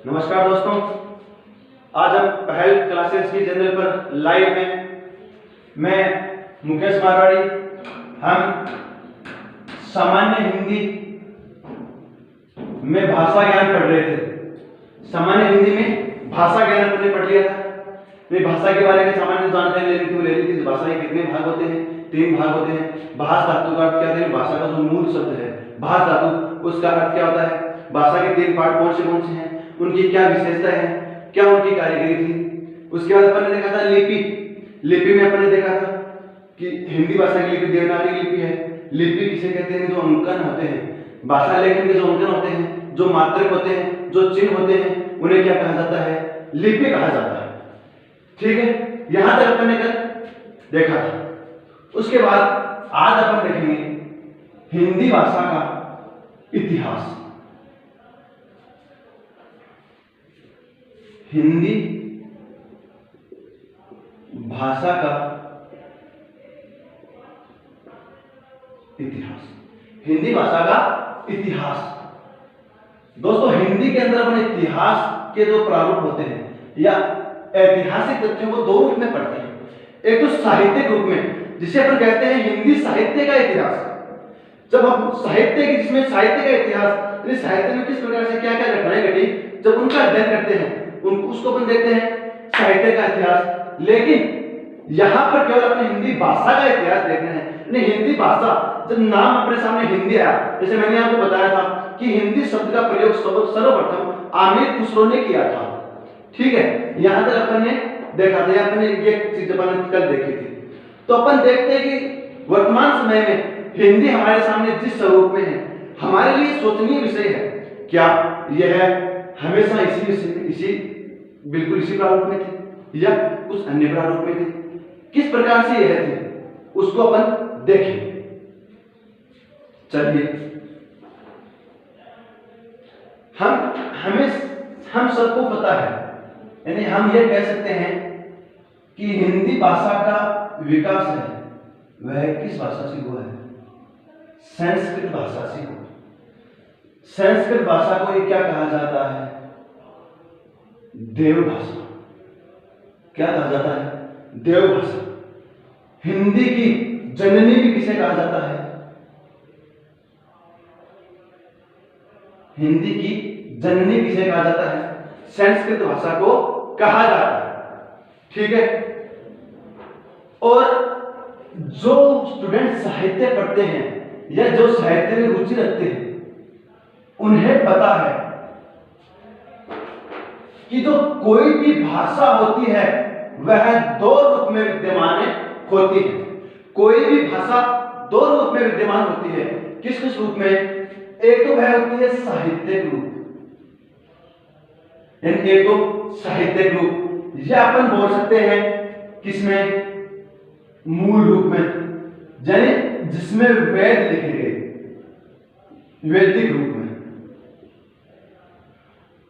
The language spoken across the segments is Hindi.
नमस्कार दोस्तों, आज हम पहल क्लासेस की चैनल पर लाइव हैं। मैं मुकेश मारवाड़ी। हम सामान्य हिंदी में भाषा ज्ञान पढ़ रहे थे। सामान्य हिंदी में भाषा ज्ञान हमने पढ़ लिया था। मैं भाषा के बारे में सामान्य जानकारी लेनी थी, ले ली थी। भाषा के कितने भाग होते हैं? 3 भाग होते हैं। भाष धातु का अर्थ क्या है? भाषा का जो मूल शब्द है भाष धातु, उसका अर्थ क्या होता है? भाषा के 3 पार्ट कौन से हैं, उनकी क्या विशेषता है, क्या उनकी कारीगरी थी। उसके बाद अपन ने देखा था लिपि। लिपि में अपन ने देखा था कि हिंदी भाषा की लिपि देवनागरी लिपि है। लिपि किसे कहते हैं? जो अंकन होते हैं, भाषा लेखन के जो अंकन होते हैं, जो मात्रक होते हैं, जो चिन्ह होते हैं, उन्हें क्या कहा जाता है? लिपि कहा जाता है। ठीक है, यहां तक अपन ने कल देखा था। उसके बाद आज अपन देखेंगे हिंदी भाषा का इतिहास। हिंदी भाषा का इतिहास। हिंदी भाषा का इतिहास। दोस्तों, हिंदी के अंदर अपन इतिहास के जो प्रारूप होते हैं या ऐतिहासिक तथ्यों को 2 रूप में पढ़ते हैं। एक तो साहित्यिक रूप में, जिसे अपन कहते हैं हिंदी साहित्य का इतिहास। जब हम साहित्य की, जिसमें साहित्य का इतिहास, साहित्य में किस प्रकार से क्या क्या घटनाएं घटी, जब उनका अध्ययन करते हैं, उसको अपन देखते हैं साहित्य का इतिहास। लेकिन यहां पर केवल अपने हिंदी भाषा का इतिहास देख रहे हैं। नहीं, हिंदी भाषा, जब नाम अपने सामने हिंदी आया, जैसे मैंने आपको बताया था कि हिंदी शब्द का प्रयोग सर्वप्रथम आमिर खुसरो ने किया था। ठीक है, यहां तक अपन ने देखा था। अपन ने ये चीज अपन कल देखी थी। तो अपन देखते हैं कि वर्तमान समय में हिंदी हमारे सामने जिस स्वरूप में है, हमारे लिए सोचनीय विषय है। क्या यह हमेशा बिल्कुल इसी प्रारूप में थी या कुछ अन्य प्रारूप में थी? किस प्रकार से यह थी, उसको अपन देखें। चलिए, हम सबको पता है, यानी हम ये कह सकते हैं कि हिंदी भाषा का विकास है वह किस भाषा से हुआ है? संस्कृत भाषा से हुआ। संस्कृत भाषा को क्या कहा जाता है? देव भाषा। क्या कहा जाता है? देव भाषा। हिंदी की जननी भी किसे कहा जाता है? हिंदी की जननी किसे कहा जाता है? संस्कृत भाषा को कहा जाता है। ठीक है, और जो स्टूडेंट साहित्य पढ़ते हैं या जो साहित्य में रुचि रखते हैं, उन्हें पता है कि जो कोई भी भाषा होती है वह 2 रूप में विद्यमान होती है। कोई भी भाषा 2 रूप में विद्यमान होती है। किस किस रूप में? एक तो वह होती है साहित्यिक रूप, यानी एक तो साहित्यिक रूप, या अपन बोल सकते हैं किसमें? मूल रूप में, यानी जिसमें वेद लिखे गए, वैदिक रूप में।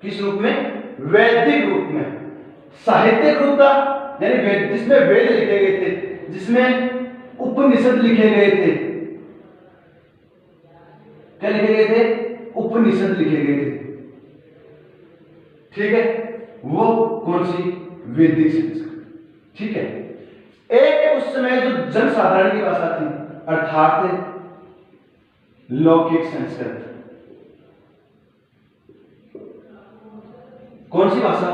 किस रूप में? वैदिक रूप में। साहित्यिक रूप था, यानी जिसमें वेद लिखे गए थे, जिसमें उपनिषद लिखे गए थे। क्या लिखे गए थे? उपनिषद लिखे गए थे। ठीक है, वो कौन सी? वैदिक संस्कृत। ठीक है, एक उस समय जो जनसाधारण की भाषा थी, अर्थात लौकिक संस्कृत। कौन सी भाषा?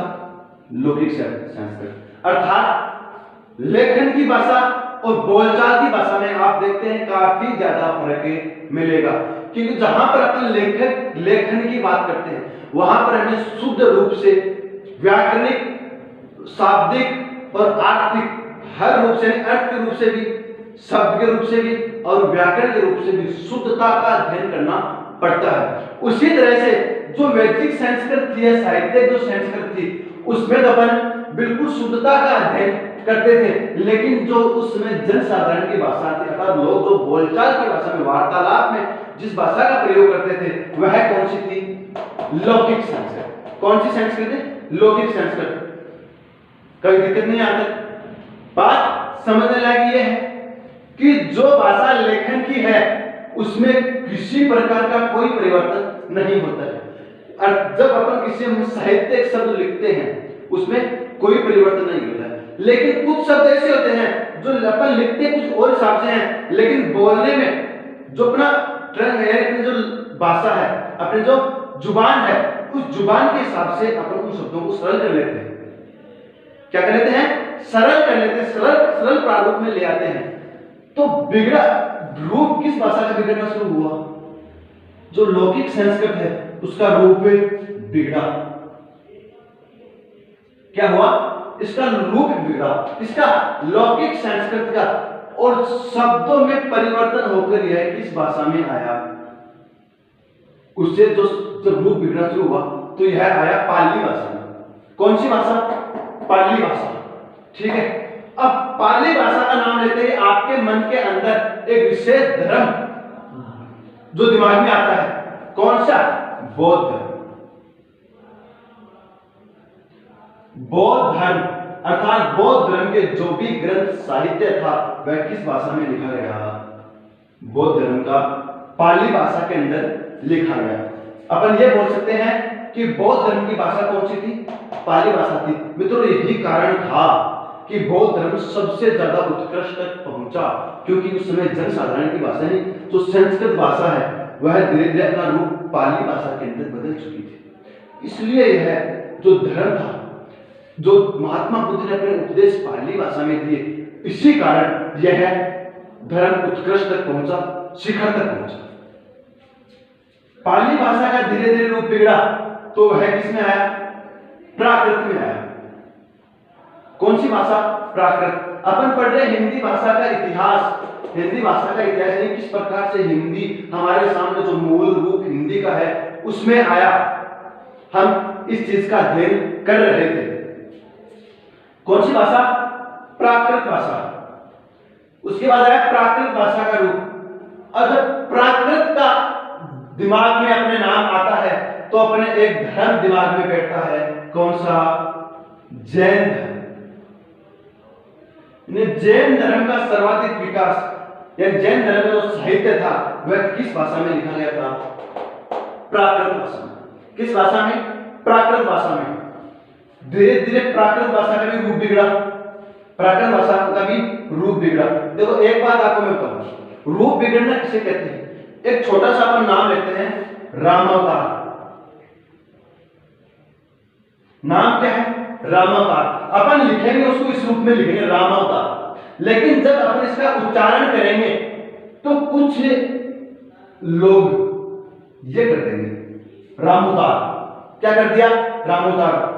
लौकिक संस्कृत। अर्थात लेखन की भाषा और बोलचाल की भाषा में आप देखते हैं काफी ज्यादा फर्क मिलेगा। क्योंकि जहां पर अपन लेखन की बात करते हैं, वहां पर हमें शुद्ध रूप से व्याकरणिक, शाब्दिक और आर्थिक हर रूप से, अर्थ के रूप से भी, शब्द के रूप से भी और व्याकरण के रूप से भी शुद्धता का अध्ययन करना पड़ता है। उसी तरह से जो वैदिक संस्कृत थी, साहित्य जो संस्कृत थी, उसमें तो अपन बिल्कुल शुद्धता का अध्ययन करते थे। लेकिन जो उस समय जनसाधारण की भाषा थी, अर्थात लोग जो बोलचाल की भाषा में, वार्तालाप में जिस भाषा का प्रयोग करते थे, वह कौन सी थी? लौकिक संस्कृत। कौन सी संस्कृत है? लौकिक संस्कृत। कोई दिक्कत नहीं आती। बात समझने लायक यह है कि जो भाषा लेखन की है उसमें किसी प्रकार का कोई परिवर्तन नहीं होता है। और जब अपन किसी साहित्यिक शब्द लिखते हैं उसमें कोई परिवर्तन नहीं होता है, लेकिन कुछ शब्द ऐसे होते हैं जो अपन लिखते कुछ और हिसाब से हैं, लेकिन बोलने में जो अपना ट्रंग है, अपनी जो भाषा है, अपनी जो जुबान है, उस जुबान के हिसाब से अपन उन शब्दों को सरल कर लेते हैं। क्या कर लेते हैं? सरल कर लेते हैं, सरल प्रारूप में ले आते हैं। तो बिगड़ा रूप किस भाषा का बिगड़ना शुरू हुआ? जो लौकिक संस्कृत है उसका रूप बिगड़ा। क्या हुआ? इसका रूप बिगड़ा, इसका लौकिक संस्कृत का, और शब्दों में परिवर्तन होकर यह किस भाषा में आया? उससे जो जब रूप बिगड़ना शुरू हुआ तो यह आया पाली भाषा में। कौन सी भाषा? पाली भाषा। ठीक है, अब पाली भाषा का नाम लेते ही आपके मन के अंदर एक विशेष धर्म जो दिमाग में आता है, कौन सा? बौद्ध धर्म। बौद्ध धर्म अर्थात बौद्ध धर्म के जो भी ग्रंथ साहित्य था वह किस भाषा में लिखा गया? बौद्ध धर्म का पाली भाषा के अंदर लिखा गया। अपन ये बोल सकते हैं कि बौद्ध धर्म की भाषा कौन सी थी? पाली भाषा थी। मित्रों, यही कारण था कि बौद्ध धर्म सबसे ज्यादा उत्कृष्ट तक पहुंचा, क्योंकि उस समय जनसाधारण की भाषा नहीं, जो संस्कृत भाषा है वह धीरे धीरे अपना रूप पाली भाषा के अंदर बदल चुकी थी। इसलिए यह जो धर्म था, जो महात्मा बुद्ध ने अपने उपदेश पाली भाषा में दिए, इसी कारण यह धर्म उत्कृष्ट तक पहुंचा, शिखर तक पहुंचा। पाली भाषा का धीरे धीरे रूप बिगड़ा तो वह किसमें आया? प्राकृत में आया। कौन सी भाषा? प्राकृत। अपन पढ़ रहे हिंदी भाषा का इतिहास। हिंदी भाषा का इतिहास यानी किस प्रकार से हिंदी हमारे सामने जो मूल रूप हिंदी का है उसमें आया, हम इस चीज का अध्ययन कर रहे थे। कौन सी भाषा? प्राकृत भाषा। उसके बाद आया प्राकृत भाषा का रूप। और जब प्राकृत का दिमाग में अपने नाम आता है तो अपने एक धर्म दिमाग में बैठता है। कौन सा? जैन धर्म। जैन धर्म का सर्वाधिक विकास, या जैन धर्म का जो साहित्य था वह किस भाषा में लिखा गया था? प्राकृत भाषा में। किस भाषा में? प्राकृत भाषा में। धीरे धीरे प्राकृत भाषा का भी रूप बिगड़ा। प्राकृत भाषा का भी रूप बिगड़ा। देखो, एक बात आपको मैं बताऊं, रूप बिगड़ना किसे कहते हैं? एक छोटा सा अपन नाम लेते हैं, रामावतार। नाम क्या है? रामावतार। अपन लिखेंगे उसको इस रूप में लिखेंगे, रामावतार। लेकिन जब अपन इसका उच्चारण करेंगे तो कुछ लोग ये कर देंगे, रामोतार। क्या कर दिया? रामोतार।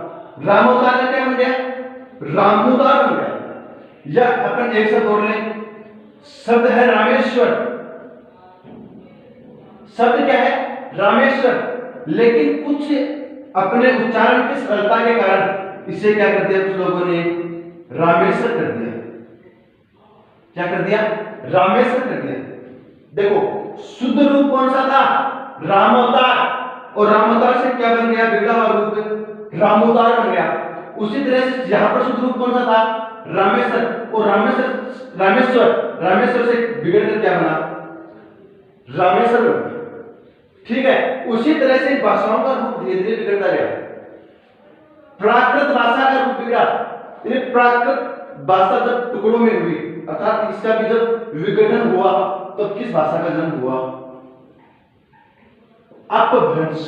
रामोतार का क्या बन गया? रामोतार बन गया। या अपन एक शब्द और लें, शब्द है रामेश्वर। शब्द क्या है? रामेश्वर। लेकिन कुछ अपने उच्चारण की सरलता के कारण इसे क्या कर दिया कुछ लोगों ने? रामेश्वर कर दिया। क्या कर दिया? रामेश्वर कर दिया। देखो, शुद्ध रूप कौन सा था? रामोतार। और रामोतार से क्या बन गया? बिगड़ा हुआ रूप रामोतार बन गया। उसी तरह से यहां पर शुद्ध रूप कौन सा था? रामेश्वर। और रामेश्वर से बिगड़कर क्या बना? रामेश्वर बन गया। ठीक है, उसी तरह से भाषाओं का रूप धीरे धीरे बिगड़ता गया। प्राकृत भाषा का रूप बिगड़ा। प्राकृत भाषा जब टुकड़ों में हुई, अर्थात इसका भी जब विघटन हुआ, तो किस भाषा का जन्म हुआ? अपभ्रंश।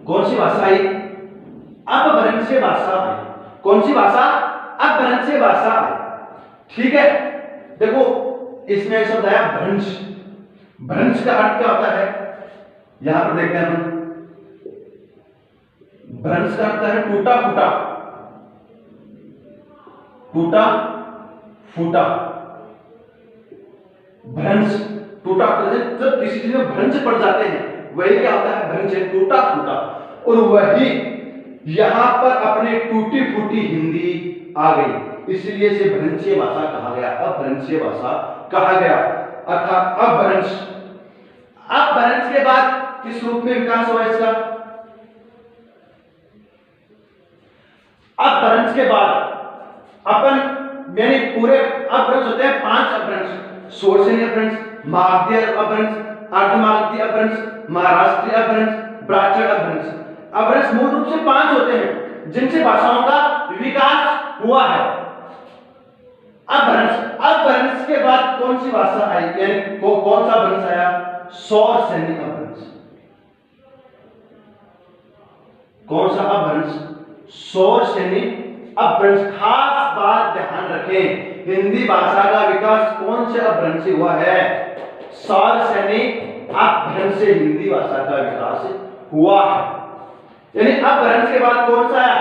कौन सी भाषा आई? अपभ्रंशीय भाषा आई। कौन सी भाषा? अपभ्रंशीय भाषा आई। ठीक है, देखो इसमें एक शब्द आया भ्रंश। भ्रंश का अर्थ क्या होता है? यहां पर देखते हैं हम। भ्रंश का अर्थ है टूटा फूटा। टूटा फूटा। भ्रंश टूटा फूटा। जब किसी चीज में भ्रंश पड़ जाते हैं वही क्या होता है? भ्रंश है, टूटा फूटा। और वही यहां पर अपने टूटी फूटी हिंदी आ गई, इसलिए इसे भ्रंशीय भाषा कहा गया, अपभ्रंशीय भाषा कहा गया। अर्थात अपभ्रंश। अपभ्रंश के बाद किस रूप में विकास हुआ इसका? अपभ्रंश के बाद अपन यानी पूरे अपभ्रंश होते हैं 5 अपभ्रंश: शोरसेनी अपभ्रंश, मागधी अपभ्रंश, अर्धमागधी अपभ्रंश, महाराष्ट्रीय अपभ्रंश, ब्राह्मण अपभ्रंश। अपभ्रंश मूल रूप से 5 होते हैं जिनसे भाषाओं का विकास हुआ है। अपभ्रंश के बाद कौन सी भाषा आई, यानी कौन सा अपभ्रंश आया? सौर सैनिक अपभ्रंश। कौन सा अपभ्रंश? सौर सैनिक अपभ्रंश। खास बात ध्यान रखें, हिंदी भाषा का विकास कौन से अपभ्रंश से हुआ है? सौर सैनिक अपभ्रंश से हिंदी भाषा का विकास हुआ है। यानी अपभ्रंश के बाद कौन सा आया?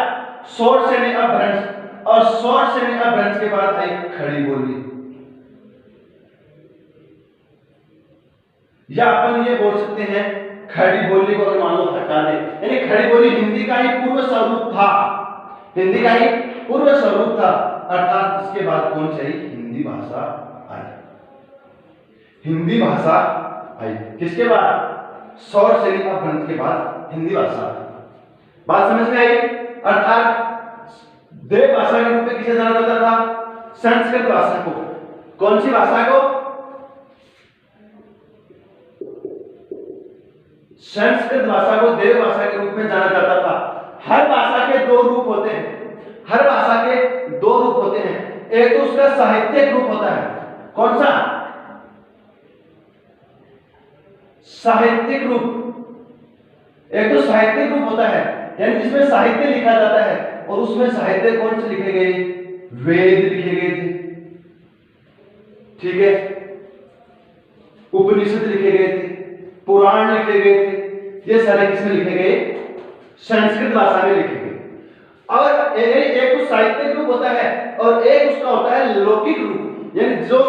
सौर सैनिक अपभ्रंश। और सौर सैनिक अपभ्रंश के बाद आई खड़ी बोली, या अपन ये बोल सकते हैं खड़ी बोली को अगर मान लो हटा दे, यानी खड़ी बोली हिंदी का ही पूर्व स्वरूप था, हिंदी का ही पूर्व स्वरूप था। अर्थात इसके बाद कौन सी आई? हिंदी भाषा आई। हिंदी भाषा आई किसके बाद? सौर सैनिक अपभ्रंश के बाद हिंदी भाषा आई। बात समझ में आई? अर्थात देव भाषा के रूप में किसे जाना जाता था? संस्कृत भाषा को। कौन सी भाषा को? संस्कृत भाषा को देव भाषा के रूप में जाना जाता था। हर भाषा के 2 रूप होते हैं, हर भाषा के 2 रूप होते हैं। एक तो उसका साहित्यिक रूप होता है। कौन सा? साहित्यिक रूप। एक तो साहित्यिक रूप होता है, यानी जिसमें साहित्य लिखा जाता है, और उसमें साहित्य कौन से लिखे गए? वेद लिखे गए थे, ठीक है, उपनिषद लिखे गए थे, पुराण लिखे गए थे। ये सारे किसमें लिखे गए? संस्कृत भाषा में लिखे गए। और एक तो साहित्यिक रूप होता है और एक उसका होता है लौकिक रूप, यानी जो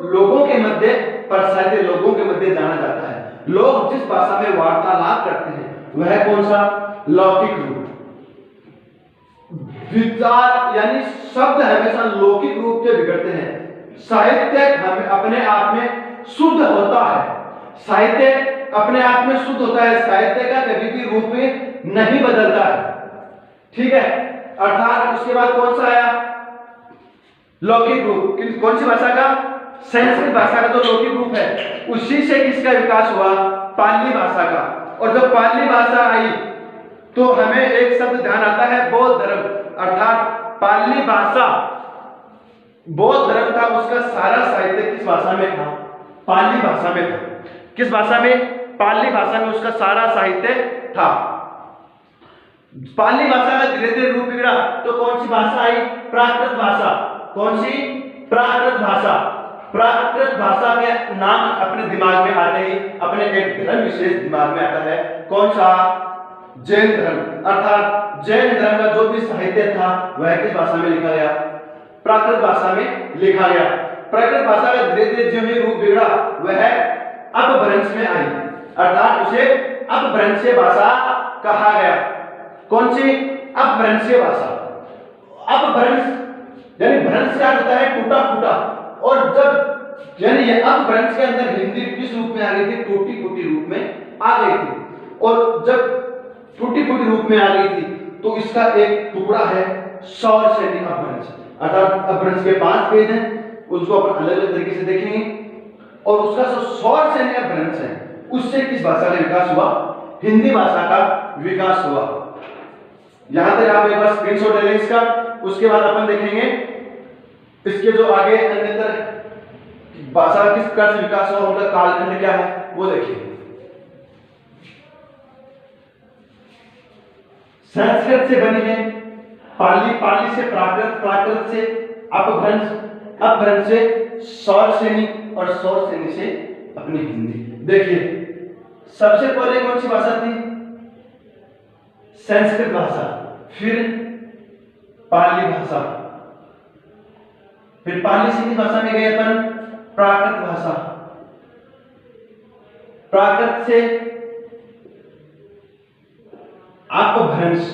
लोगों के मध्य प्रसारित, लोगों के मध्य जाना जाता है। लोग जिस भाषा में वार्तालाप करते हैं वह कौन सा? लौकिक रूप। विचार यानी शब्द हमेशा लौकिक रूप के बिगड़ते हैं। साहित्य हमें अपने आप में शुद्ध होता है, साहित्य अपने आप में शुद्ध होता है, साहित्य का कभी भी रूप नहीं बदलता है, ठीक है। अर्थात उसके बाद कौन सा आया? लौकिक रूप। कौन सी भाषा का? संस्कृत भाषा का जो लौकिक रूप है, उसी से किसका विकास हुआ? पाली भाषा का। और जब पाली भाषा आई तो हमें एक शब्द ध्यान आता है, बौद्ध धर्म। अर्थात पाली भाषा बौद्ध धर्म था, उसका सारा साहित्य किस भाषा में था? पाली भाषा में था। किस भाषा में? पाली भाषा में उसका सारा साहित्य था। पाली भाषा का धीरे धीरे रूप बिगड़ा तो कौन सी भाषा आई? प्राकृत भाषा। कौन सी? प्राकृत भाषा। प्राकृत भाषा के नाम अपने दिमाग में आते ही अपने एक धर्म विशेष दिमाग में आता है। कौन सा? जैन धर्म। अर्थात जैन धर्म का जो भी साहित्य था वह किस भाषा में लिखा गया? प्राकृत भाषा में लिखा गया। प्राकृत भाषा का धीरे धीरे जो भी रूप बिगड़ा वह अपभ्रंश में आई, अर्थात उसे अपभ्रंशीय भाषा कहा गया। कौन सी? अपभ्रंशीय भाषा। अपभ्रंश यानी भ्रंश का होता है टूटा फूटा, और जब यानी ये अपभ्रंश के अंदर हिंदी किस रूप में आ गई थी? टूटी फूटी रूप में आ गई थी। और जब टूटी फूटी रूप में आ गई थी तो इसका एक टुकड़ा है सौर सैनिक अपभ्रंश। अर्थात अपभ्रंश के 5 भेद हैं, उसको अपन अलग अलग तरीके से देखेंगे। और उसका जो सौर सैनिक अपभ्रंश है उससे किस भाषा का विकास हुआ? हिंदी भाषा का विकास हुआ। यहां तक आप एक बार स्क्रीनशॉट ले लें इसका, उसके बाद अपन देखेंगे इसके जो आगे अन्यतर भाषा किस प्रकार से विकास हुआ, उनका कालखंड क्या है वो देखिए। संस्कृत से बनी है, पाली, पाली से प्राकृत, प्राकृत से अपभ्रंश, अपभ्रंश से सौर सैनिक और सौर सैनिक से अपनी हिंदी। देखिए सबसे पहले कौन सी भाषा थी? संस्कृत भाषा, फिर पाली भाषा, फिर पाली से किस भाषा में गए अपन? प्राकृत भाषा, प्राकृत से अपभ्रंश,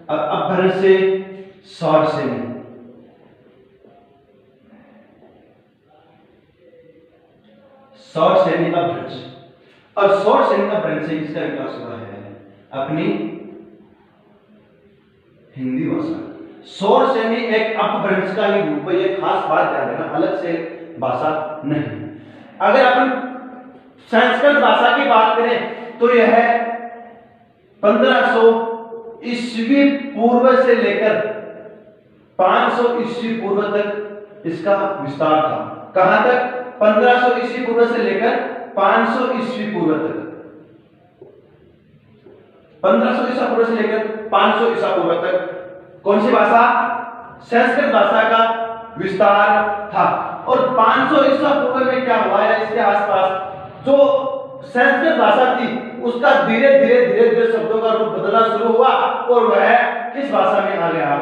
अपभ्रंश से सौर सैनिक, सौर सैनिक अपभ्रंश। और सौर सैनिक अपभ्रंश से किसका विकास हुआ है? अपनी हिंदी भाषा। सौर सैनिक एक अपभ्रंश का ही रूप है, ये खास बात ध्यान रखना, अलग से भाषा नहीं। अगर अपन संस्कृत भाषा की बात करें तो यह 1500 ईस्वी पूर्व से लेकर 500 ईस्वी पूर्व तक इसका विस्तार था। कहां तक? 1500 ईस्वी पूर्व से लेकर 500 ईस्वी पूर्व तक। 1500 ईसा पूर्व से लेकर 500 ईसा पूर्व तक कौन सी भाषा? संस्कृत भाषा का विस्तार था। और 500 ईसा पूर्व में क्या हुआ है, इसके आसपास जो संस्कृत भाषा थी उसका धीरे धीरे शब्दों का रूप बदलना शुरू हुआ और वह किस भाषा में आ गया?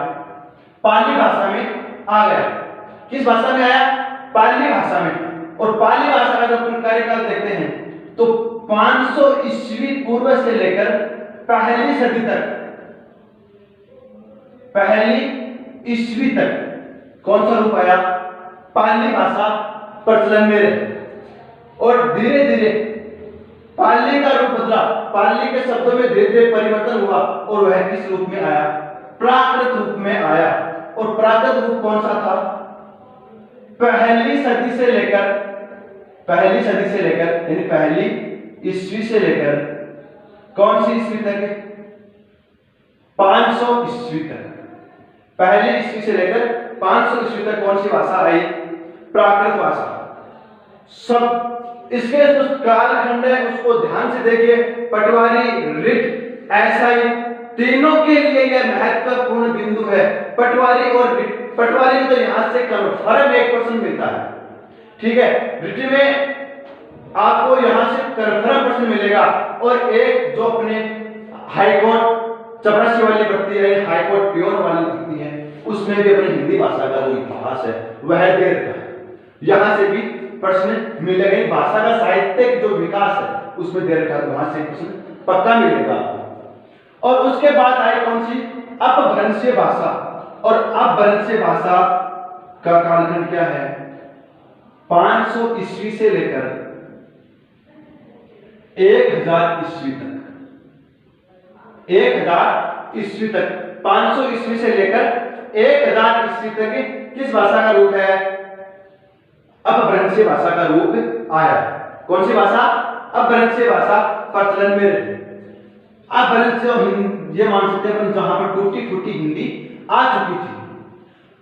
पाली भाषा में आ गया। किस भाषा में आया? पाली भाषा में। और पाली भाषा का जब हम कार्यकाल देखते हैं तो 500 ईस्वी पूर्व से लेकर पहली सदी तक, पहली ईस्वी तक कौन सा रूप आया? पाली भाषा प्रचलन में रही और धीरे धीरे पाली का रूप बदला। पाली के शब्दों में धीरे धीरे परिवर्तन हुआ और वह किस रूप में आया? प्राकृत रूप में आया। और प्राकृत रूप कौन सा था? पहली सदी से लेकर यानी पहली ईस्वी से लेकर कौन सी ईस्वी तक? 500 ईस्वी तक। पहली ईस्वी से लेकर 500 ईस्वी तक कौन सी भाषा आई? प्राकृत भाषा। सब इसके जो कालखंड है उसको ध्यान से देखिए। पटवारी, रिट, ऐसाई तीनों के लिए यह महत्वपूर्ण बिंदु है। पटवारी और रिट, पटवारी में तो यहां से कन्फर्म 1% मिलता है, ठीक है। रिट में आपको यहां से कन्फर्म प्रश्न मिलेगा और एक जो अपने हाईकोर्ट चपरासी वाली भर्ती है, हाईकोर्ट प्योर वाली भर्ती है, उसमें भी अपनी हिंदी भाषा का जो इतिहास है वह दे रखा है। यहां से भी प्रश्न मिलेगा। भाषा का साहित्यिक जो विकास है उसमें दे रखा है, वहां से प्रश्न पक्का मिलेगा। और उसके बाद आई कौन सी? अपभ्रंशीय भाषा। और अपभ्रंशीय भाषा का कालखंड क्या है? 500 ईस्वी से लेकर 1000 ईस्वी तक। 1000 ईस्वी तक, 500 ईस्वी से लेकर 1000 ईस्वी तक किस भाषा का रूप है? अपभ्रंशीय भाषा का रूप आया। कौन सी भाषा? अपभ्रंशीय भाषा प्रचलन में रही। अपभ्रंश ये मान सकते हैं जहां पर टूटी फूटी हिंदी आ चुकी थी।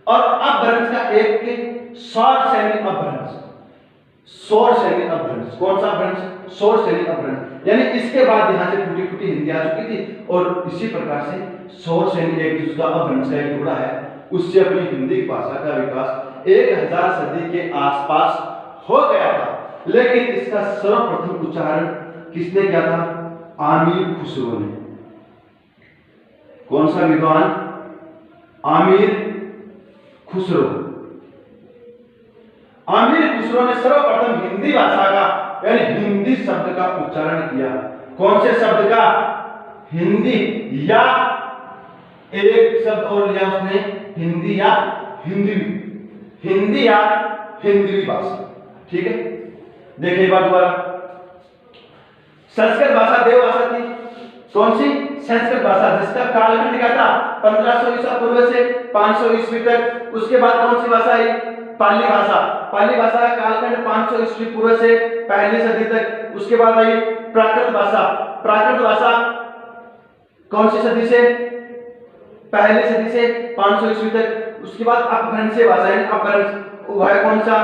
और अपभ्रंश का एक सौर सैनिक अपभ्रंश, सौर सैनिक अपभ्रंश। कौन सा अपभ्रंश? सौर सैनिक अपभ्रंश। यानी इसके बाद यहां से टूटी फूटी हिंदी आ चुकी थी और इसी प्रकार से सौर सैनिक एक जिसका अपभ्रंश का एक टुकड़ा है उससे अपनी हिंदी भाषा का विकास 1000 सदी के आसपास हो गया था। लेकिन इसका सर्वप्रथम उच्चारण किसने किया था? आमीर खुसरो ने। कौन सा विद्वान? आमीर खुसरो। आमीर खुसरो ने सर्वप्रथम हिंदी भाषा का यानी हिंदी शब्द का उच्चारण किया। कौन से शब्द का? हिंदी या एक शब्द और लिया उसने, हिंदी या हिंदवी, हिंदी या हिंदवी भाषा, ठीक है। देखिए एक बार दोबारा, संस्कृत भाषा देव भाषा थी। कौन सी? संस्कृत भाषा, जिसका कालखंड क्या था? 1500 ईसा पूर्व से 500 ईस्वी तक। उसके बाद कौन सी भाषा आई? पाली भाषा। पाली भाषा का कालखंड 500 ईस्वी पूर्व से पहली सदी तक। उसके बाद आई प्राकृत भाषा। प्राकृत भाषा कौन सी सदी से? पहली सदी से 500 ईस्वी तक। उसके बाद अपभ्रंशीय भाषा है, अपभ्रंश वह कौन सा?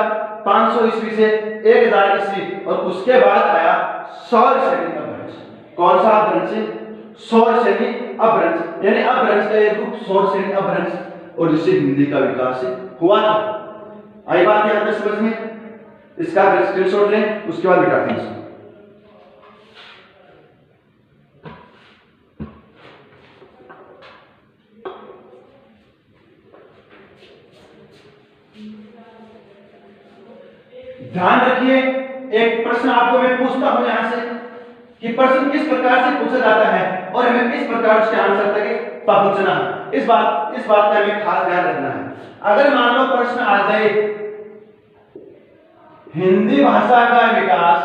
500 ईस्वी से 1000 ईस्वी। और उसके बाद आया सौर सैनिक अपभ्रंश। कौन सा अपभ्रंश? सौर सैनिक अपभ्रंश। यानी अपभ्रंश का एक रूप सौर सैनिक अपभ्रंश और जिससे हिंदी का विकास हुआ था। आई बात यहां तक समझ में? इसका स्क्रीनशॉट लें, उसके बाद बिठाते हैं इसको। ध्यान रखिए, एक प्रश्न आपको मैं पूछता हूं यहां से कि प्रश्न किस प्रकार से पूछा जाता है और हमें किस प्रकार उसके आंसर तक पहुंचना है। इस बात का हमें खास ध्यान रखना है। अगर मान लो प्रश्न आ जाए हिंदी भाषा का विकास,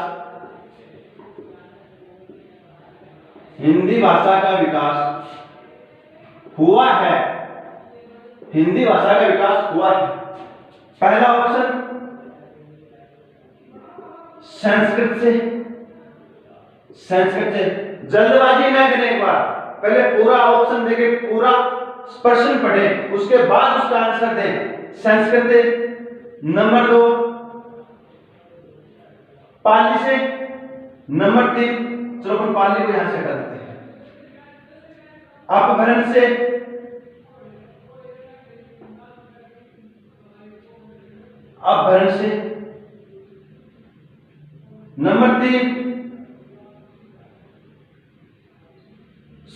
हिंदी भाषा का विकास हुआ है, हिंदी भाषा का विकास हुआ है। पहला ऑप्शन संस्कृत से, संस्कृत से। जल्दबाजी न करें, एक बार पहले पूरा ऑप्शन देके पूरा प्रश्न पढ़ें, उसके बाद उसका आंसर दें। संस्कृत से। नंबर 2 पाली से। नंबर 3 चलो अपन पाली को यहां से हटा देते हैं। अपभ्रंश से। अपभ्रंश से। नंबर 3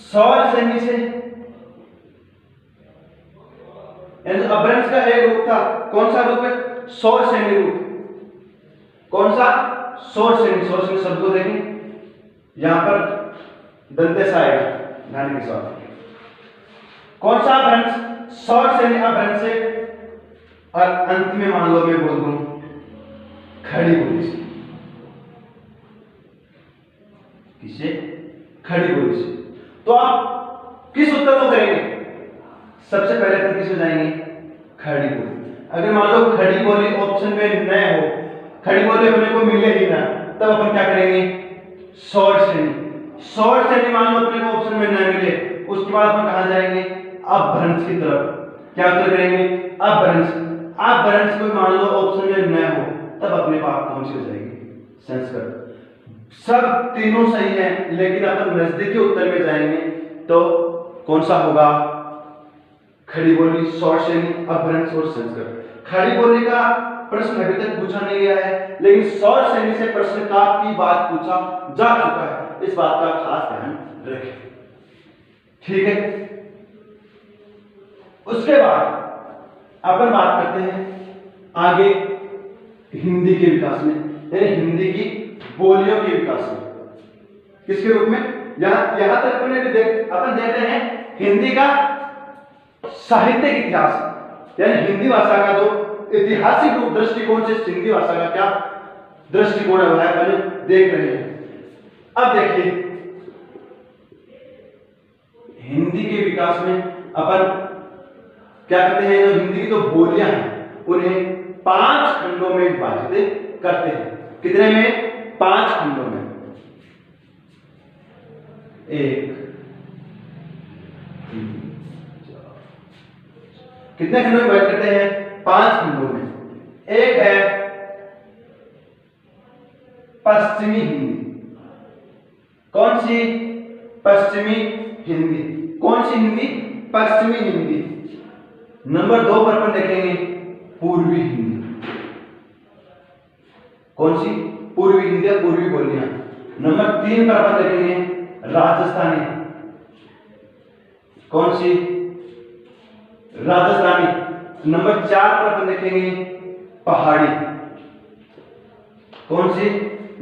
सौर सेनी से। अपभ्रंश का एक रूप था, कौन सा रूप है? सौर सेनी रूप। कौन सा? सौर सेनी। सौर सेनी शब्द को देखें, यहां पर दंते सा आएगा, ध्यान के साथ। कौन सा अपभ्रंश? सौर सेनी अपभ्रंश से। और अंत में मान लो मैं बोल दूं खड़ी बोली से। किसे? खड़ी बोली से। तो आप किस उत्तर को करेंगे? सबसे पहले अपन किस में जाएंगे? खड़ी बोली। अगर मान लो खड़ी बोली ऑप्शन में न हो, खड़ी बोली अपने को मिले ही ना, तब अपन क्या करेंगे? सौर सेनी। सौर सेनी मान लो अपने को ऑप्शन में न मिले, उसके बाद अपन कहां जाएंगे? अपभ्रंश की तरफ। क्या उत्तर करेंगे? अपभ्रंश। अपभ्रंश को मान लो ऑप्शन में न हो, तब अपने पास कौन सी हो जाएगी? संस्कृत। सब तीनों सही हैं, लेकिन अपन नजदीकी उत्तर में जाएंगे तो कौन सा होगा? खड़ी बोली, सौर सेनी, अपभ्रंश और संस्कृत। खड़ी बोली का प्रश्न अभी तक पूछा नहीं गया है, लेकिन सौर सेनी से प्रश्न की बात पूछा जा चुका है। इस बात का खास ध्यान रखें, ठीक है। उसके बाद अपन बात करते हैं आगे हिंदी के विकास में, यानी हिंदी की बोलियों के विकास में। किसके रूप में? यहां तक अपन देख रहे हैं हिंदी का साहित्यिक इतिहास, यानी हिंदी भाषा का जो ऐतिहासिक रूप दृष्टिकोण से हिंदी भाषा का क्या दृष्टिकोण है वह अपन देख रहे हैं। अब देखिए हिंदी के विकास में अपन क्या करते हैं? जो हिंदी की जो बोलियां हैं उन्हें 5 खंडों में विभाजित करते हैं। कितने में? 5 खंडों में। 1 3 4 कितने खंडों में विभाजित करते हैं? 5 खंडों में। एक है पश्चिमी हिंदी। कौन सी? पश्चिमी हिंदी। कौन सी हिंदी? पश्चिमी हिंदी। नंबर 2 पर अपन देखेंगे पूर्वी हिंदी। कौन सी? पूर्वी हिंदी या पूर्वी बोलियां। नंबर 3 पर अपन देखेंगे राजस्थानी। कौन सी? राजस्थानी। नंबर 4 पर अपन देखेंगे पहाड़ी। कौन सी?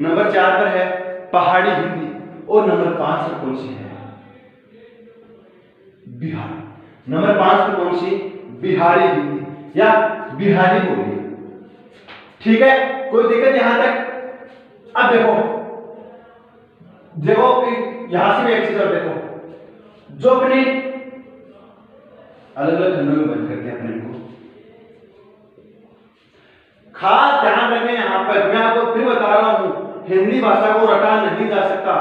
नंबर 4 पर है पहाड़ी हिंदी। और नंबर 5 पर कौन सी है? बिहारी। नंबर 5 पर कौन सी? बिहारी हिंदी या बिहारी बोली। ठीक है, कोई दिक्कत यहां तक? अब देखो यहां से भी एक चीज और देखो, जो अपने अलग अलग खंडों में बंद करते हैं अपने को, खास ध्यान रखें। यहां पर मैं आपको फिर बता रहा हूं, हिंदी भाषा को रटा नहीं जा सकता।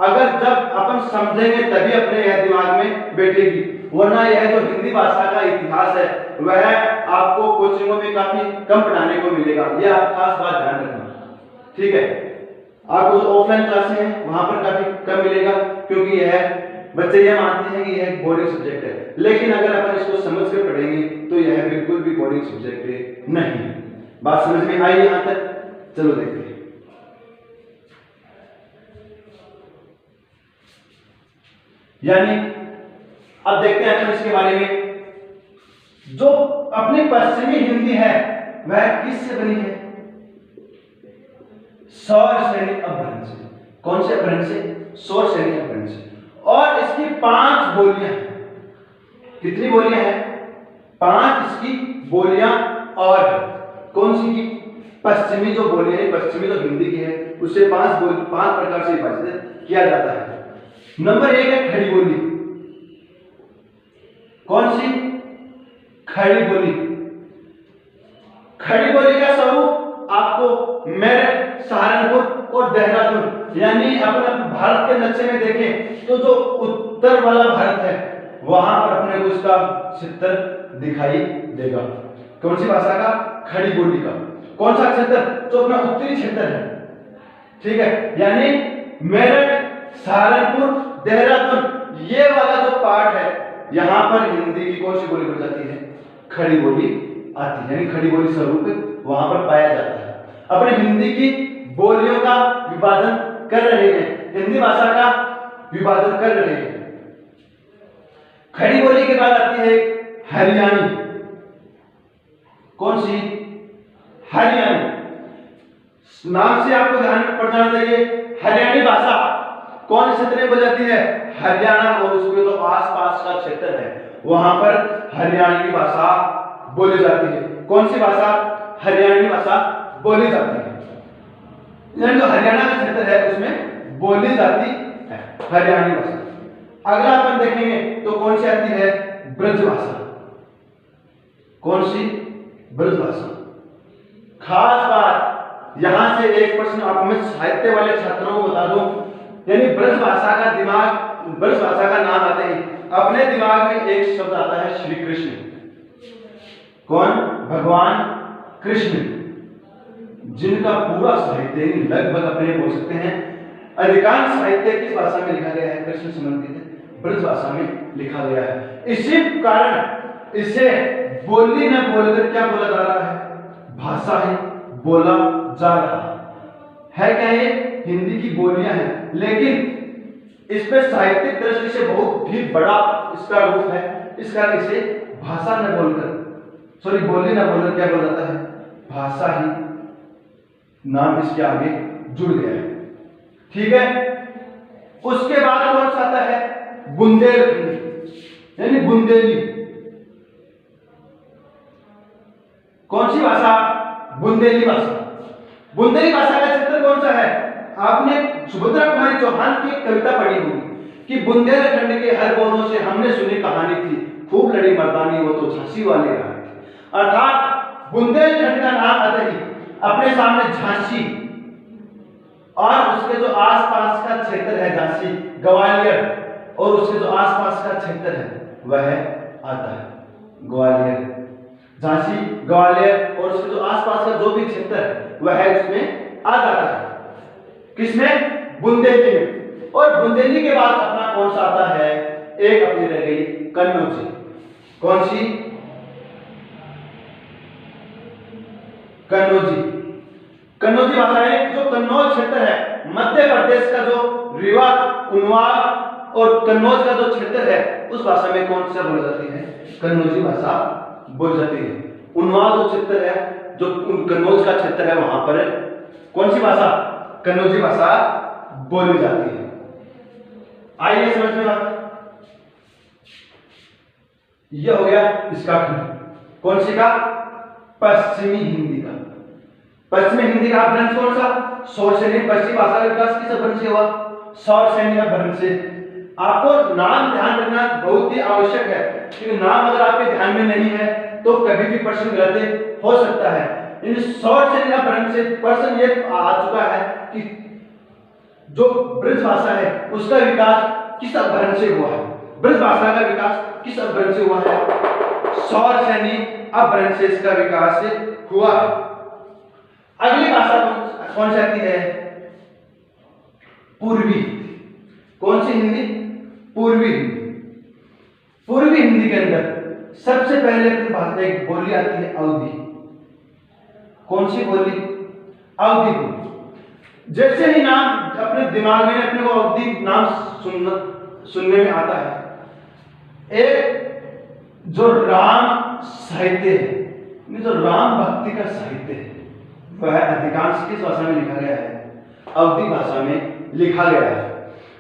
अगर जब अपन समझेंगे तभी अपने यह दिमाग में बैठेगी, वरना यह जो हिंदी भाषा का इतिहास है वह आपको कोचिंगों में काफी कम पढ़ाने को मिलेगा। यह आप खास बात ध्यान रखना, ठीक है। आपको जो ऑफलाइन क्लासें हैं वहां पर काफी कम मिलेगा, क्योंकि यह बच्चे यह मानते हैं कि यह एक बोरिंग सब्जेक्ट है। लेकिन अगर अपन इसको समझ कर पढ़ेंगे तो यह बिल्कुल भी बोरिंग सब्जेक्ट नहीं है। बात समझ में आई यहां तक? चलो देखते हैं। यानी अब देखते हैं अपन इसके बारे में। जो अपनी पश्चिमी हिंदी है वह किससे बनी है? सौर सेनी अपभ्रंश से। कौन से अपभ्रंश से? सौर सेनी अपभ्रंश से। और इसकी 5 बोलियां हैं। कितनी बोलियां हैं? 5 इसकी बोलियां। और कौन सी की? पश्चिमी जो बोलियां है, पश्चिमी जो हिंदी की है, उससे 5 प्रकार से विभाजित किया जाता है। नंबर 1 है खड़ी बोली। कौन सी? खड़ी बोली। खड़ी बोली का स्वरूप आपको मेरठ, सहारनपुर और देहरादून यानी अपन भारत के नक्शे में देखें तो जो उत्तर वाला भारत है वहां पर अपने को इसका क्षेत्र दिखाई देगा। कौन सी भाषा का? खड़ी बोली का। कौन सा क्षेत्र? जो अपना उत्तरी क्षेत्र है, ठीक है, यानी मेरठ, सहारनपुर, देहरादून, ये वाला जो पार्ट है यहां पर हिंदी की कौन सी बोली बोली जाती है? खड़ी बोली आती है, यानी खड़ी बोली स्वरूप वहां पर पाया जाता है। अपने हिंदी की बोलियों का विभाजन कर रहे हैं, हिंदी भाषा का विभाजन कर रहे हैं। खड़ी बोली के बाद आती है हरियाणी। कौन सी? हरियाणी। नाम से आपको ध्यान में पड़ जाना चाहिए। हरियाणी भाषा कौन से क्षेत्र में बोली जाती है? हरियाणा और उसके जो आसपास का क्षेत्र है वहां पर हरियाणवी भाषा बोली जाती है। कौन सी भाषा? हरियाणवी भाषा बोली जाती है, यानी जो हरियाणा का क्षेत्र है उसमें बोली जाती है हरियाणवी भाषा। अगला अपन देखेंगे तो कौन सी आती है? ब्रज भाषा। कौन सी? ब्रज भाषा। खास बात यहां से एक प्रश्न आप में साहित्य वाले छात्रों को बता दूं, यानी ब्रज भाषा का ब्रज भाषा का नाम आते ही अपने दिमाग में एक शब्द आता है श्री कृष्ण। कौन? भगवान कृष्ण, जिनका पूरा साहित्य लगभग अपने बोल सकते हैं अधिकांश साहित्य किस भाषा में लिखा गया है? कृष्ण संबंधित ब्रज भाषा में लिखा गया है। इसी कारण इसे बोली न बोलकर क्या बोला जा रहा है? भाषा है, बोला जा रहा है। क्या ये? हिंदी की बोलियां हैं, लेकिन इस पे साहित्यिक दृष्टि से बहुत ही बड़ा इसका रूप है। इस कारण इसे भाषा न बोलकर, सॉरी बोली न बोलकर क्या बोला जाता है? भाषा ही नाम इसके आगे जुड़ गया है, ठीक है। उसके बाद कौन सा आता है? बुंदेलखंडी, यानी बुंदेली। कौन सी भाषा? बुंदेली भाषा। बुंदेली भाषा का क्षेत्र कौन सा है? आपने सुभद्रा कुमारी चौहान की एक कविता पढ़ी होगी कि बुंदेलखंड के हर कोनों से हमने सुनी कहानी थी, खूब लड़ी मर्दानी वो तो झांसी वाले रानी थी। अर्थात बुंदेलखंड का नाम आते ही अपने सामने झांसी और उसके जो आसपास का क्षेत्र है, झांसी, ग्वालियर और उसके जो आसपास का क्षेत्र है वह आता है। ग्वालियर, झांसी, ग्वालियर और उसके जो आसपास का जो भी क्षेत्र है वह उसमें आ जाता है। किसमें? बुंदेली में। और बुंदेली के बाद अपना कौन सा आता है? एक अपनी रह गई कन्नौजी। कौन सी? कन्नौजी। कन्नौजी भाषा है जो कन्नौज क्षेत्र है, मध्य प्रदेश का जो रीवा, उन्नाव और कन्नौज का जो क्षेत्र है उस भाषा में कौन सा बोली जाती है? कन्नौजी भाषा बोली जाती है। उन्नाव जो क्षेत्र है, जो कन्नौज का क्षेत्र है, वहां पर कौन सी भाषा? कन्नौजी भाषा बोली जाती है। आइए समझ में बात। यह हो गया इसका खंड। कौन सी का? पश्चिमी हिंदी का। पश्चिमी हिंदी का अपभ्रंश कौन सा? सौरसेनी। पश्चिमी भाषा का विकास किस अपभ्रंश से हुआ? सौरसेनी अपभ्रंश से। आपको नाम ध्यान रखना बहुत ही आवश्यक है, क्योंकि नाम अगर आपके ध्यान में नहीं है तो कभी भी प्रश्न गलत हो सकता है। इन सौरसेनी अपभ्रंश से प्रश्न ये आ चुका है कि जो ब्रज भाषा है उसका विकास किस अपभ्रंश से हुआ है? ब्रज भाषा का विकास किस अपभ्रंश से हुआ है? सौरसेनी अपभ्रंश से इसका विकास हुआ। अगली भाषा कौन सी आती है? पूर्वी। कौन सी हिंदी? पूर्वी हिंदी। पूर्वी हिंदी के अंदर सबसे पहले अपनी भाषा एक बोली आती है अवधी। कौन सी बोली? अवधी बोली। जैसे ही नाम अपने दिमाग में अपने को अवधी नाम सुनने में आता है, एक जो राम साहित्य है, जो राम भक्ति का साहित्य है, वह अधिकांश किस भाषा में लिखा गया है? अवधी भाषा में लिखा गया है।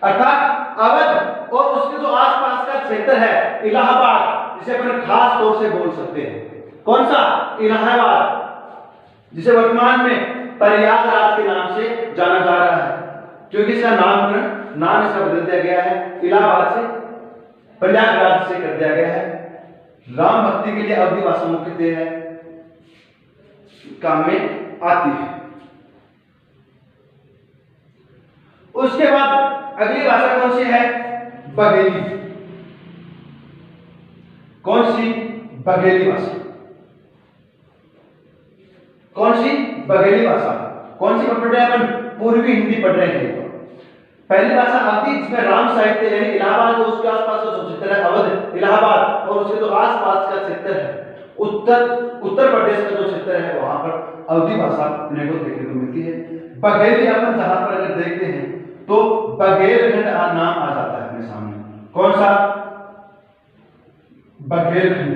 अर्थात अवध और उसके जो आसपास का क्षेत्र है, इलाहाबाद, जिसे अपन खास तौर से बोल सकते हैं। कौन सा? इलाहाबाद, जिसे वर्तमान में प्रयागराज के नाम से जाना जा रहा है, क्योंकि इसका नाम इसका बदल दिया गया है, इलाहाबाद से प्रयागराज से कर दिया गया है। राम भक्ति के लिए अवधी भाषा मुख्यतः है काम में आती है। उसके बाद अगली भाषा कौन सी है? बघेली। कौन सी? बघेली भाषा। कौन सी? बघेली भाषा। कौन सी पढ़ रहे हैं अपन? पूर्वी हिंदी पढ़ रहे हैं। पहली भाषा आती है जिसमें राम साहित्य यानी इलाहाबाद और उसके आसपास का जो क्षेत्र है, अवध, इलाहाबाद और उसके जो आसपास का क्षेत्र है, उत्तर प्रदेश का जो क्षेत्र है, वहां पर अवधी भाषा अपने को देखने को मिलती है। बघेली अपन जहां पर अगर देखते हैं तो बघेलखंड नाम आ जाता है अपने सामने। कौन सा? बघेलखंड।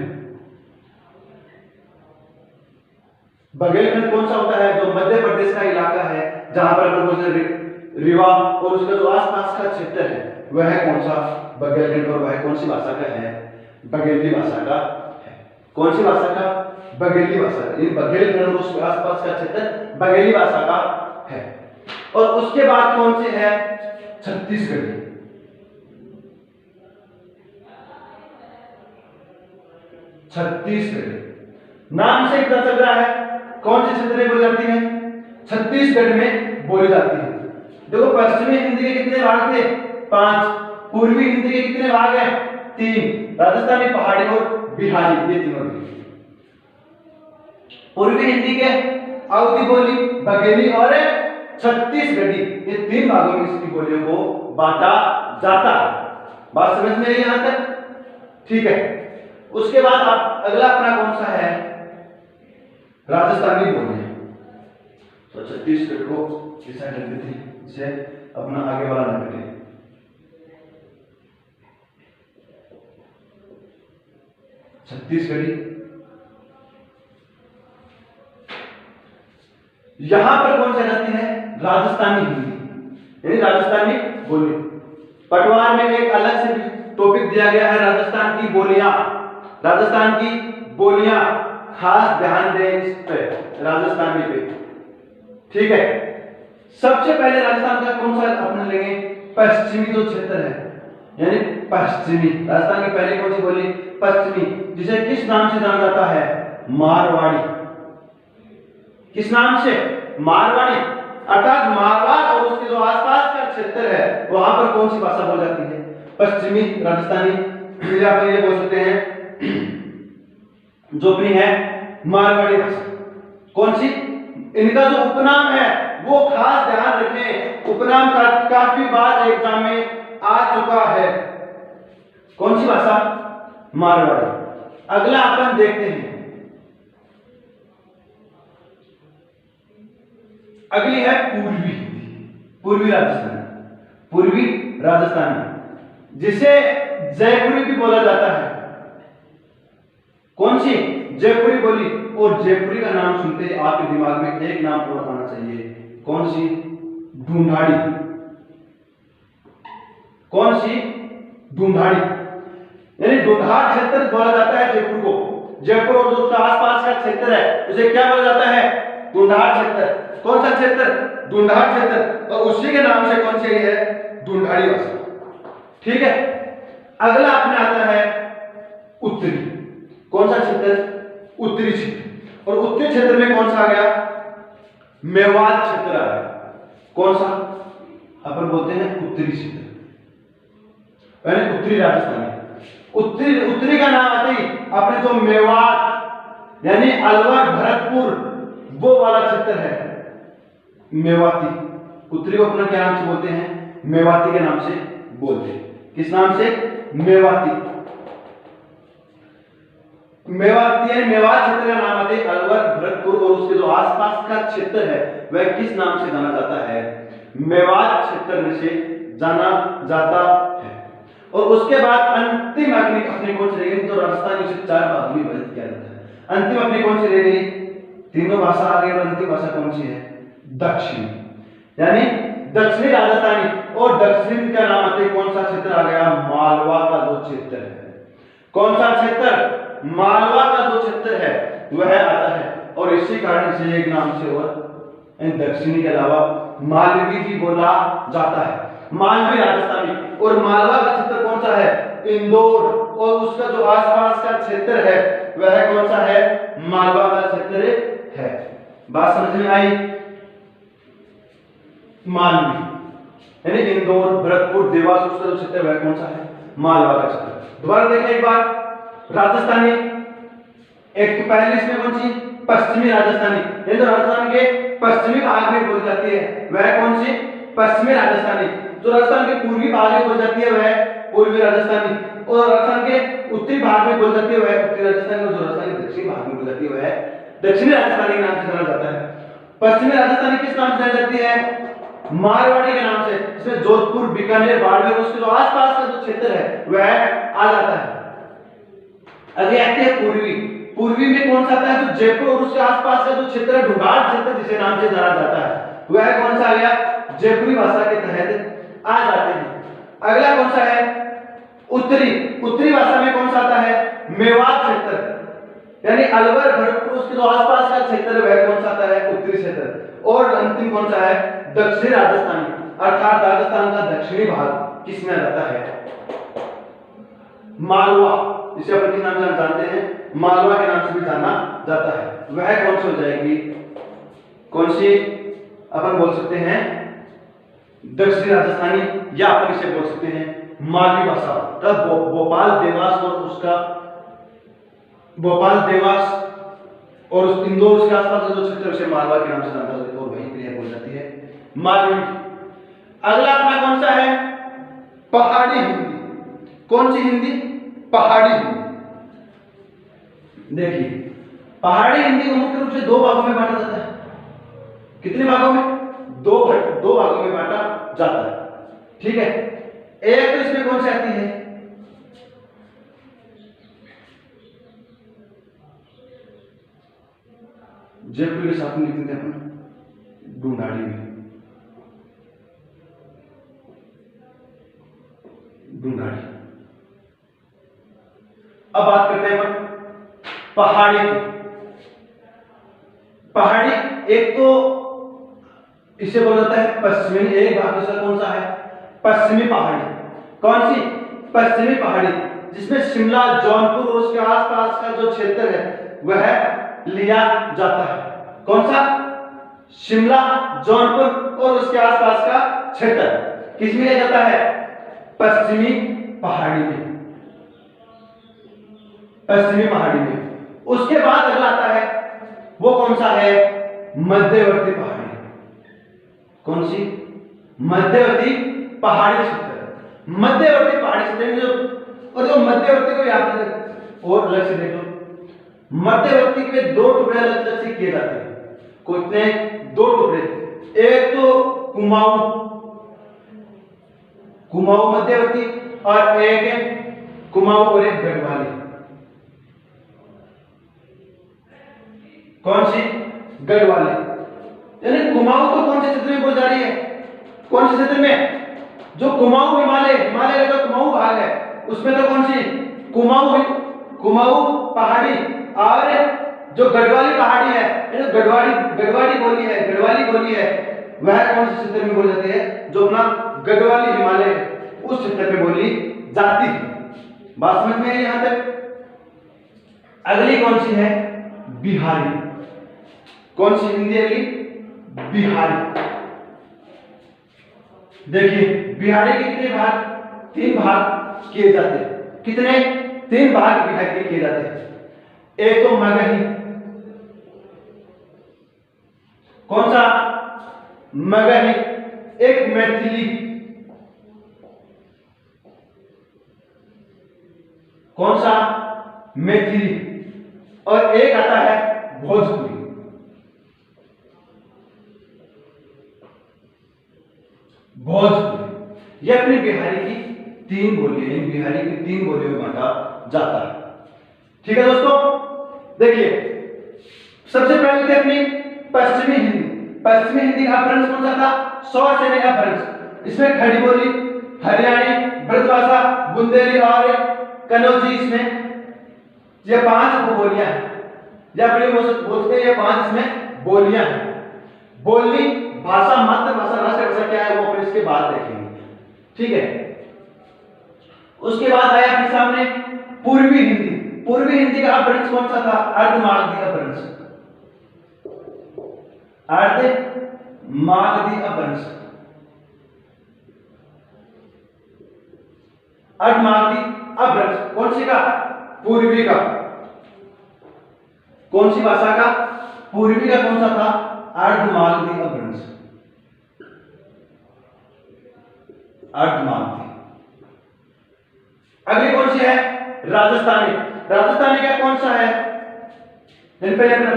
बघेलखंड कौन सा होता है? जो मध्य प्रदेश का इलाका है, जहां पर अपन रीवा और उसका जो आसपास का क्षेत्र है वह कौन सा? बघेलखंड। और वह कौन सी भाषा का है? बघेली भाषा का है। कौन सी भाषा का? बघेली भाषा का। इन बघेलखंड और उसके आसपास का क्षेत्र बघेली भाषा का है। और उसके बाद कौन सी है? छत्तीसगढ़ी। छत्तीसगढ़ी नाम से पता चल रहा है कौन से क्षेत्र में बोली जाती है? छत्तीसगढ़ में बोली जाती है। देखो, पश्चिमी हिंदी के कितने भाग थे? 5। पूर्वी हिंदी के कितने भाग हैं? 3। राजस्थानी, पहाड़ी और बिहारी, ये तीनों थे। पूर्वी हिंदी के अवधी बोली, बघेली और छत्तीसगढ़ी, ये 3 भागों में इसकी बोलियों को बांटा जाता है। बात समझ में आई यहां तक? ठीक है। उसके बाद आप अगला अपना कौन सा है? राजस्थानी बोलियां। तो छत्तीसगढ़ को इस साइड रख देते हैं, इसे अपना आगे वाला न करें। छत्तीसगढ़ी। यहां पर कौन सी जाती है? राजस्थानी हिंदी यानी राजस्थानी बोली। पटवार में एक अलग से टॉपिक दिया गया है, राजस्थान की बोलियां। राजस्थान की बोलियां, खास ध्यान दें इस पे, राजस्थानी पे। ठीक है। सबसे पहले राजस्थान का कौन सा अपने लेंगे? पश्चिमी जो क्षेत्र है, यानी पश्चिमी। राजस्थान की पहले कौन सी बोली? पश्चिमी, जिसे किस नाम से जाना जाता है? मारवाड़ी। किस नाम से? मारवाड़ी। अर्थात मारवाड़ और उसके जो आसपास का क्षेत्र है वहां पर कौन सी भाषा बोली जाती है? पश्चिमी राजस्थानी। या फिर ये बोल सकते हैं जो अपनी है मारवाड़ी भाषा। कौन सी? इनका जो उपनाम है वो खास ध्यान रखें, उपनाम का काफी बार एग्जाम में आ चुका है। कौन सी भाषा? मारवाड़ी। अगला अपन देखते हैं, अगली है पूर्वी हिंदी, पूर्वी राजस्थानी। पूर्वी राजस्थानी, जिसे जयपुरी भी बोला जाता है। कौन सी? जयपुरी बोली। और जयपुरी का नाम सुनते ही आपके दिमाग में एक नाम और आना चाहिए। कौन सी? ढूंढाड़ी। कौन सी? ढूंढाड़ी, यानी ढूंढाड़ क्षेत्र बोला जाता है जयपुर को। जयपुर और उसका आसपास का क्षेत्र है उसे क्या बोला जाता है? ढूंढाड़ क्षेत्र। कौन सा क्षेत्र? ढूंढाड़ क्षेत्र। और उसी के नाम से कौन सी है? ढूंढाड़ी भाषा। ठीक है। अगला अपने आता है उत्तरी। कौन सा क्षेत्र? उत्तरी क्षेत्र। और उत्तरी क्षेत्र में कौन सा आ गया? मेवात क्षेत्र आ गया। कौन सा? अपन बोलते हैं उत्तरी क्षेत्र, यानी उत्तरी राजस्थानी। उत्तरी का नाम आते ही अपने जो मेवात यानी अलवर, भरतपुर, वो वाला क्षेत्र है मेवाती। उत्तरी को अपना क्या नाम से बोलते हैं? मेवाती के नाम से बोलते हैं। किस नाम से? मेवाती। मेवाती यानी मेवात क्षेत्र का नाम आते अलवर, भरतपुर और उसके जो आसपास का क्षेत्र है वह किस नाम से जाना जाता है? मेवात क्षेत्र से जाना जाता है। और उसके बाद अंतिम अपनी कौन सी रह गई? तो राजस्थान से 4 भागों में विभाजित किया जाता है। अंतिम अपनी कौन सी रह गई? तीनों भाषा आ गई और अंतिम भाषा कौन सी है? दक्षिणी, यानी दक्षिणी राजस्थानी। और दक्षिण का नाम आते कौन सा क्षेत्र आ गया? मालवा का जो क्षेत्र है। कौन सा क्षेत्र? मालवा का जो क्षेत्र है वह आता है। और इसी कारण इसे एक नाम से और दक्षिणी के अलावा मालवी भी बोला जाता है। मालवी राजस्थानी। और मालवा का क्षेत्र कौन सा है? इंदौर और उसका जो आसपास का क्षेत्र है वह कौन सा है? मालवा का क्षेत्र है। बात समझ में आई? मालवी। यानी इंदौर, भरतपुर, देवास, उसका जो क्षेत्र वह कौन सा है? मालवा का क्षेत्र। दोबारा देखें एक बार, राजस्थानी, एक तो पहले इसमें कौन सी? पश्चिमी राजस्थानी, ये जो राजस्थान के पश्चिमी भाग में बोली जाती है वह कौन सी? पश्चिमी राजस्थानी। जो राजस्थान के पूर्वी भाग में बोली जाती है वह पूर्वी राजस्थानी, और राजस्थान के उत्तरी भाग में बोली जाती है वह उत्तरी राजस्थानी, और जो राजस्थान के दक्षिणी भाग में बोली जाती है वह दक्षिणी राजस्थानी के नाम से जाना जाता है। पश्चिमी राजस्थानी किस नाम से जानी जाती है? मारवाड़ी के नाम से, इसमें जोधपुर, बीकानेर, बाड़मेर, उसके जो आसपास का जो क्षेत्र है वह आ जाता है। अगले आते हैं पूर्वी। पूर्वी में कौन सा आता है? तो जयपुर और उसके आसपास का जो क्षेत्र है, ढूंढाड़ क्षेत्र जिसे नाम से जाना जाता है, वह कौन सा आ गया? जयपुरी भाषा के तहत आ जाते हैं। अगला कौन सा है? उत्तरी। उत्तरी भाषा में कौन सा आता है? मेवात क्षेत्र, यानी अलवर, भरतपुर, उसके जो आसपास का क्षेत्र है वह कौन सा आता है? उत्तरी क्षेत्र। और अंतिम कौन सा है? दक्षिणी राजस्थानी, अर्थात राजस्थान का दक्षिणी भाग किसमें आ जाता है? मालवा, जिसे अपन किस नाम से जानते हैं? मालवा के नाम से भी जाना जाता है। वह कौन सी हो जाएगी? कौन सी अपन बोल सकते हैं? दक्षिणी राजस्थानी, या अपन इसे बोल सकते हैं मालवी भाषा। तब भोपाल, देवास और उसका भोपाल, देवास और उस इंदौर के आसपास का जो क्षेत्र उसे मालवा के नाम से जाना जाता है, और वही क्रिया बोल जाती है मालवी। अगला अपना कौन सा है? पहाड़ी हिंदी। कौन सी हिंदी? पहाड़ी हिंदी। देखिए, पहाड़ी हिंदी को मुख्य रूप से दो भागों में बांटा जाता है। कितने भागों में? दो भागों में बांटा जाता है। ठीक है, एक तो इसमें कौन सी आती है? जयपुर के साथ में लिखते थे अपन ढूंढाड़ी में, ढूंढाड़ी। अब बात करते हैं अपन पहाड़ी की। पहाड़ी एक तो इसे बोला जाता है पश्चिमी, एक भाग दूसरा कौन सा है? पश्चिमी पहाड़ी। कौन सी? पश्चिमी पहाड़ी, जिसमें शिमला, जौनपुर और उसके आसपास का जो क्षेत्र है वह लिया जाता है। कौन सा? शिमला, जौनपुर और उसके आसपास का क्षेत्र किस में लिया जाता है? पश्चिमी पहाड़ी में, पश्चिमी पहाड़ी में। उसके बाद अगला आता है, वो कौन सा है? मध्यवर्ती पहाड़ी। कौन सी? मध्यवर्ती पहाड़ी क्षेत्र। मध्यवर्ती पहाड़ी क्षेत्र में जो मध्यवर्ती को याद करें और अलग से देखो, मध्यवर्ती के दो टुकड़े अलग अलग से किए जाते हैं। कितने? दो टुकड़े। एक तो कुमाऊं, कुमाऊं मध्यवर्ती, और एक कुमाऊं और एक गढ़वाली। कौन सी? गढ़वाली। यानी कुमाऊं तो कौन से क्षेत्र में बोल जा रही है? कौन से क्षेत्र में? जो कुमाऊं हिमालय का जो कुमाऊं भाग है उसमें तो कौन सी? कुमाऊं पहाड़ी। और जो गढ़वाली पहाड़ी है, गढ़वाली बोली है वह कौन से क्षेत्र में बोली जाती है? जो अपना गढ़वाली हिमालय है उस क्षेत्र में बोली जाती है। बात समझ में आई यहां तक? अगली कौन सी है? बिहारी। कौन सी हिंदी अगली? बिहारी। देखिए, बिहारी के कितने भाग? 3 भाग किए जाते हैं। कितने? 3 भाग बिहार के किए जाते हैं। एक तो मगही। कौन सा? मगही। एक मैथिली। कौन सा? मैथिली। और एक आता है भोजपुरी। भोजपुरी। यह अपनी बिहारी की 3 बोलियां, इन बिहारी की 3 बोलियों में बांटा जाता है। ठीक है दोस्तों, देखिए सबसे पहले थे अपनी पश्चिमी हिंदी। पश्चिमी हिंदी का अपभ्रंश कौन सा था? स्वर से नहीं अपभ्रंश। इसमें खड़ी बोली, हरियाणी, ब्रजभाषा, बुंदेली और कन्नौजी, इसमें ये 5 उपबोलियां हैं। या अपने बोलते हैं ये 5 इसमें बोलियां हैं। बोली, भाषा, मातृभाषा, राष्ट्रभाषा क्या है वो अपन इसके बाद देखेंगे। ठीक है, उसके बाद आया अपने सामने पूर्वी हिंदी। पूर्वी हिंदी का अपभ्रंश कौन सा था? अर्धमागधी अपभ्रंश। अर्धमागधी अपभ्रंश। अर्धमागधी अपभ्रंश। कौन सी का? पूर्वी का। कौन सी भाषा का? पूर्वी का कौन सा था? अर्धमागधी अपभ्रंश। अर्धमागधी। अगली कौन सी है? राजस्थानी। राजस्थानी का कौन सा है? पहले अपना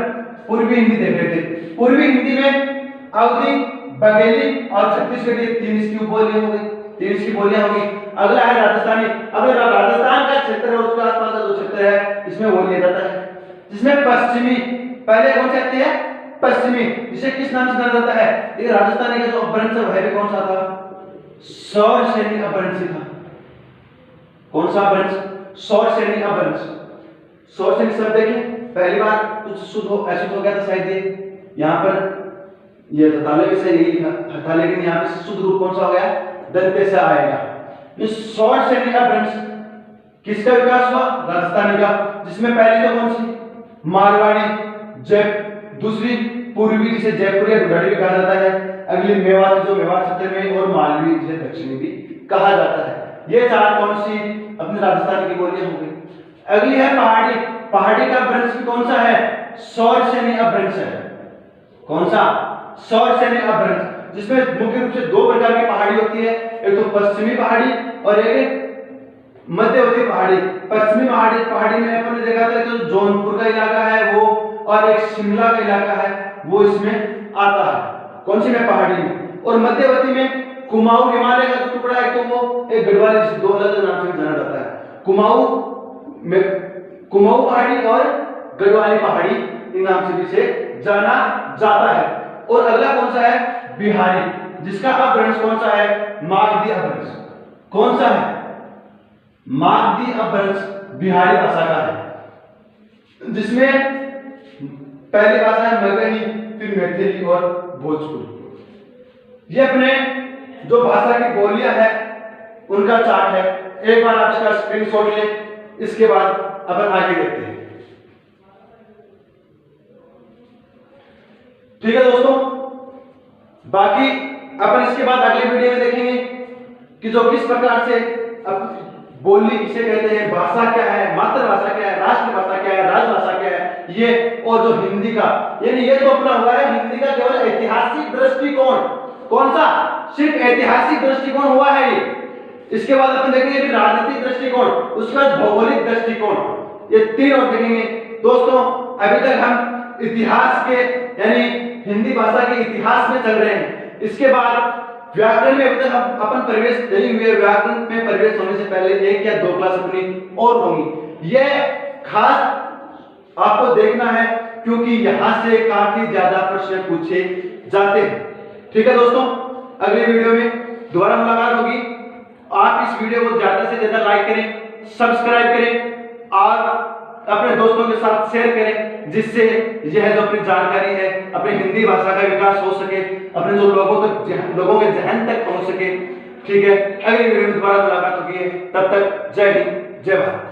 पूर्वी हिंदी देख रहे थे। पूर्वी हिंदी में अवधी, बघेली और छत्तीसगढ़ी तीन इसकी बोलियां हो गई, तीन इसकी बोलियां होगी। अगला है राजस्थानी। अगर राजस्थान का क्षेत्र है उसके आसपास का जो क्षेत्र है इसमें वो लिया जाता है, जिसमें पश्चिमी, पहले कौन सी आती है? पश्चिमी, जिसे किस नाम से जाना जाता है? ये राजस्थानी का जो अपभ्रंश है भी कौन सा था? सौर सैनिक अपभ्रंश था। कौन सा अपभ्रंश? सौर सैनिक अपभ्रंश। सौर सैनिक शब्द देखिए, पहली बार कुछ शुद्ध हो ऐसे हो गया था शायद ये यहाँ पर ये हथाले में से यही लिखा था, लेकिन यहाँ पे शुद्ध रूप कौन सा हो गया? दंते से आएगा। ये सौर सैनिक अपभ्रंश किसका विकास हुआ? राजस्थानी का, जिसमें पहली तो कौन सी? मारवाड़ी, दूसरी पूर्वी जिसे जयपुरी या ढूंढाड़ी भी कहा जाता है, अगली मेवात जो मेवात क्षेत्र में, और मालवी जिसे दक्षिणी भी कहा जाता है। ये चार कौन सी अपने राजस्थान की बोलियां हो गई। अगली है पहाड़ी। पहाड़ी का अपभ्रंश कौन सा है? सौर सैनिक अपभ्रंश है। कौन सा? सौर सैनिक अपभ्रंश, जिसमें मुख्य रूप से दो प्रकार की पहाड़ी होती है, एक तो पश्चिमी पहाड़ी और एक मध्यवर्ती पहाड़ी। पश्चिमी पहाड़ी में अपन ने देखा था कि जौनपुर का इलाका है वो, और एक शिमला का इलाका है वो इसमें आता है। कौन सी में? पहाड़ी में। और मध्यवर्ती में कुमाऊं हिमालय का जो टुकड़ा है तो वो एक गढ़वाली, दो अलग नाम से जाना जाता है। कुमाऊं पहाड़ी और गढ़वाली पहाड़ी इन नाम से भी इसे जाना जाता है। और अगला कौन सा है? बिहारी, जिसका अपभ्रंश कौन सा है? मागधी अपभ्रंश। कौन सा है? मागधी अपभ्रंश बिहारी भाषा का है, जिसमें पहली भाषा है मगही, फिर मैथिली और भोजपुरी। ये अपने जो भाषा की बोलियां है उनका चार्ट है। एक बार आप इसका स्क्रीनशॉट लें, इसके बाद अपन आगे देखते हैं। ठीक है दोस्तों, बाकी अपन इसके बाद अगले वीडियो में देखेंगे कि जो किस प्रकार से अब बोली किसे कहते हैं, भाषा क्या है, मातृभाषा क्या है, राष्ट्रभाषा क्या है, राजभाषा क्या है, ये और जो हिंदी का, यानी ये जो अपना हुआ है हिंदी का केवल ऐतिहासिक दृष्टिकोण। कौन सा? सिर्फ ऐतिहासिक दृष्टिकोण हुआ है ये। इसके बाद अपन देखेंगे कि राजनीतिक दृष्टिकोण, उसके बाद भौगोलिक दृष्टिकोण, ये तीन और देखेंगे। दोस्तों अभी तक हम इतिहास के यानी हिंदी भाषा के इतिहास में चल रहे हैं। इसके बाद व्याकरण में अभी तक अपन प्रवेश नहीं हुए। व्याकरण में प्रवेश होने से पहले एक या दो क्लास अपनी और होंगी। यह खास आपको देखना है क्योंकि यहां से काफी ज्यादा प्रश्न पूछे जाते हैं। ठीक है दोस्तों, अगले वीडियो में दोबारा मुलाकात होगी। आप इस वीडियो को ज्यादा से ज्यादा लाइक करें, सब्सक्राइब करें और अपने दोस्तों के साथ शेयर करें, जिससे यह जो अपनी जानकारी है अपनी हिंदी भाषा का विकास हो सके, अपने जो लोगों के जहन तक पहुंच सके। ठीक है, अगली वीडियो में दोबारा मुलाकात होगी। तब तक जय हिंद, जय भारत।